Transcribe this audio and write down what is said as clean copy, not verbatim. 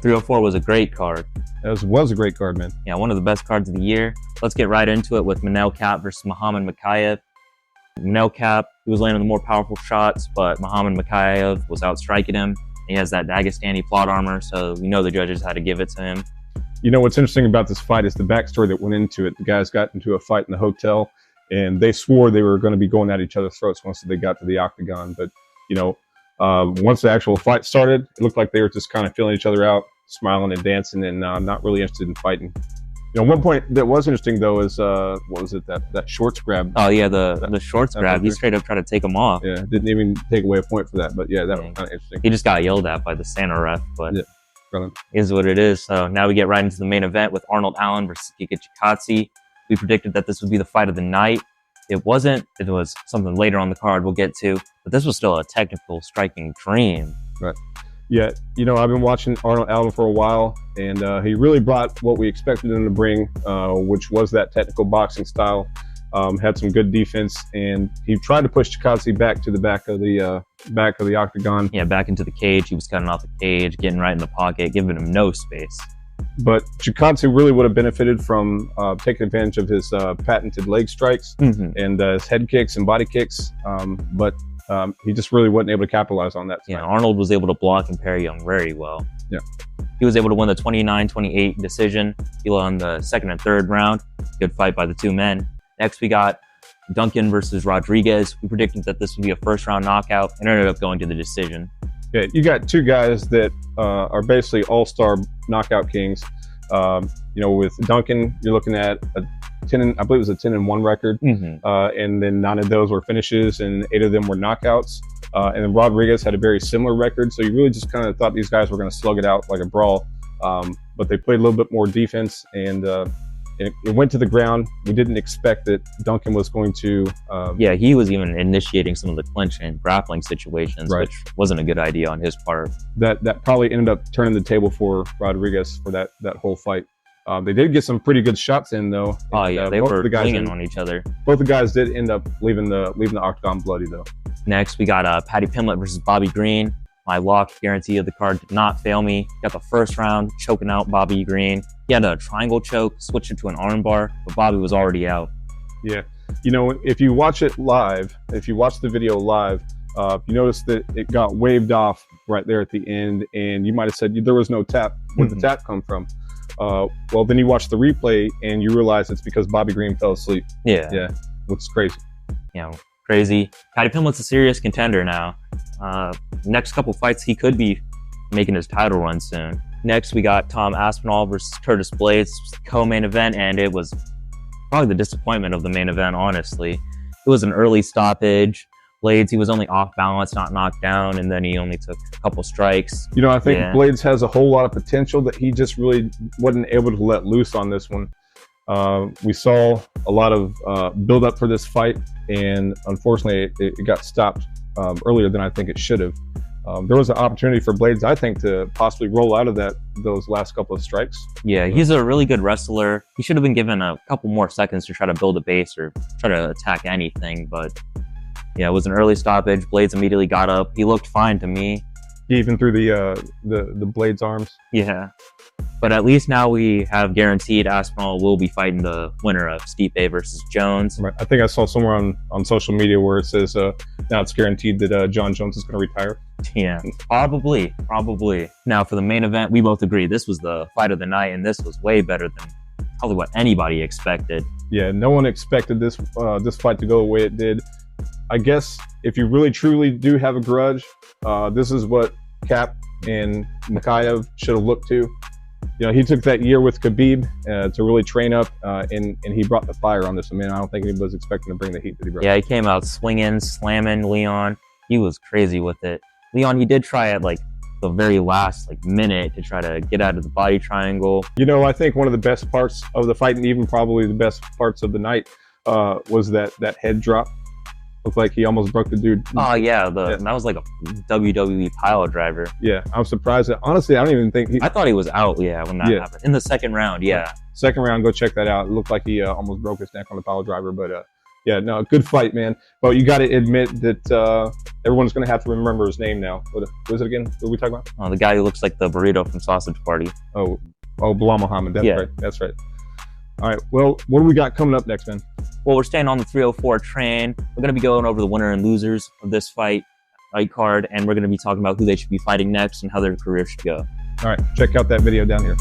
304 was a great card. It was a great card, man. Yeah, one of the best cards of the year. Let's get right into it with Manell Cap versus Mohammad Makayev. Manell Cap, he was landing the more powerful shots, but Mohammad Makayev was outstriking him. He has that Dagestani plot armor, so we know the judges had to give it to him. You know, what's interesting about this fight is the backstory that went into it. The guys got into a fight in the hotel, and they swore they were going to be going at each other's throats once they got to the octagon. But, you know, once the actual fight started, it looked like they were just kind of feeling each other out, smiling and dancing, and not really interested in fighting. You know, one point that was interesting, though, is, what was it, that shorts grab? Oh, yeah, the shorts grab. He straight up tried to take him off. Yeah, didn't even take away a point for that. But, yeah, that was kind of interesting. He just got yelled at by the Santa ref, but yeah, is what it is. So now we get right into the main event with Arnold Allen versus Chatti. We predicted that this would be the fight of the night. It wasn't. It was something later on the card we'll get to. But this was still a technical striking dream. Right. Yeah, you know, I've been watching Arnold Allen for a while, and he really brought what we expected him to bring, which was that technical boxing style. Had some good defense, and he tried to push Chatti back to the back of the octagon. Yeah, back into the cage. He was cutting off the cage, getting right in the pocket, giving him no space. But Chatti really would have benefited from taking advantage of his patented leg strikes and his head kicks and body kicks. But he just really wasn't able to capitalize on that tonight. Yeah, Arnold was able to block and parry him very well. Yeah. He was able to win the 29-28 decision. He won the second and third round. Good fight by the two men. Next, we got Duncan versus Rodriguez. We predicted that this would be a first-round knockout and ended up going to the decision. Yeah, you got two guys that are basically all-star knockout kings. You know, with Duncan, you're looking at a 10, I believe it was a 10-1 record, and then 9 of those were finishes, and 8 of them were knockouts. And then Rodriguez had a very similar record, so you really just kind of thought these guys were going to slug it out like a brawl. But they played a little bit more defense, and it went to the ground. We didn't expect that Duncan was going to... yeah, he was even initiating some of the clinch and grappling situations, right, which wasn't a good idea on his part. That probably ended up turning the table for Rodriguez for that whole fight. They did get some pretty good shots in, though. Oh, yeah, they were swinging on each other. Both the guys did end up leaving the octagon bloody, though. Next, we got Paddy Pimblett versus Bobby Green. My lock guarantee of the card did not fail me. Got the first round, choking out Bobby Green. He had a triangle choke, switched it to an armbar, but Bobby was already out. Yeah. You know, if you watch it live, if you watch the video live, you notice that it got waved off right there at the end, and you might have said there was no tap. Where did the tap come from? Well, then you watch the replay, and you realize it's because Bobby Green fell asleep. Yeah. Yeah, which is crazy. Yeah, crazy. Paddy Pimblett's a serious contender now. Next couple fights, he could be making his title run soon. Next, we got Tom Aspinal versus Curtis Blaydes, co-main event, and it was probably the disappointment of the main event, honestly. It was an early stoppage. Blaydes, he was only off balance, not knocked down, and then he only took a couple strikes. You know, I think Blaydes has a whole lot of potential that he just really wasn't able to let loose on this one. We saw a lot of build up for this fight, and unfortunately, it got stopped earlier than I think it should have. There was an opportunity for Blaydes, I think, to possibly roll out of those last couple of strikes. Yeah, he's a really good wrestler. He should have been given a couple more seconds to try to build a base or try to attack anything, but yeah, it was an early stoppage. Blaydes immediately got up. He looked fine to me. He even threw the Blaydes arms. Yeah. But at least now we have guaranteed Aspinal will be fighting the winner of Stipe versus Jones. Right. I think I saw somewhere on social media where it says now it's guaranteed that John Jones is going to retire. Yeah, probably. Now for the main event, we both agree this was the fight of the night, and this was way better than probably what anybody expected. Yeah, no one expected this fight to go the way it did. I guess if you really truly do have a grudge, this is what Cap and Makayev should have looked to. You know, he took that year with Khabib to really train up, and he brought the fire on this. I mean, I don't think anybody was expecting to bring the heat that he brought. Yeah, he came out swinging, slamming Leon. He was crazy with it. Leon, he did try at like the very last minute to try to get out of the body triangle. You know, I think one of the best parts of the fight, and even probably the best parts of the night, was that head drop. Looked like he almost broke the dude. Oh yeah, that was like a WWE pile driver. Yeah, I'm surprised. Honestly, I don't even think I thought he was out. Yeah, when that happened in the second round. Yeah, second round. Go check that out. It looked like he almost broke his neck on the pile driver. But yeah, no, good fight, man. But you got to admit that everyone's going to have to remember his name now. What was it again? What were we talking about? Oh, the guy who looks like the burrito from Sausage Party. Oh, Belal Muhammad. That's right. That's right. All right. Well, what do we got coming up next, man? Well, we're staying on the 304 train. We're going to be going over the winner and losers of this fight card, and we're going to be talking about who they should be fighting next and how their career should go. All right. Check out that video down here.